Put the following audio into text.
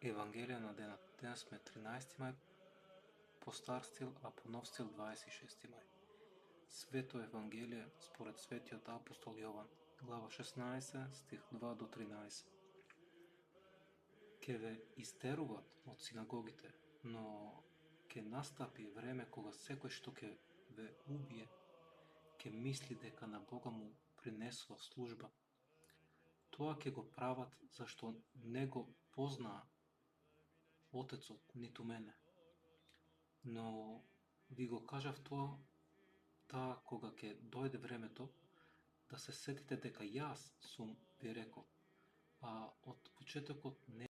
Евангелие на денот. Денес сме 13 мај по стар стил, а по нов стил 26 мај. Свето Евангелие според светиот апостол Јован, глава 16, стих 2 до 13. Ке ве истеруват од синагогите, но ке настапи време кога секој што ке ве убие, ке мисли дека на Бога му принесува служба. Тоа ќе го прават зашто не го познаа Отецот ниту мене. Но ви го кажав таа кога ќе дојде времето, да се сетите дека јас сум ви рекол, а од почетокот не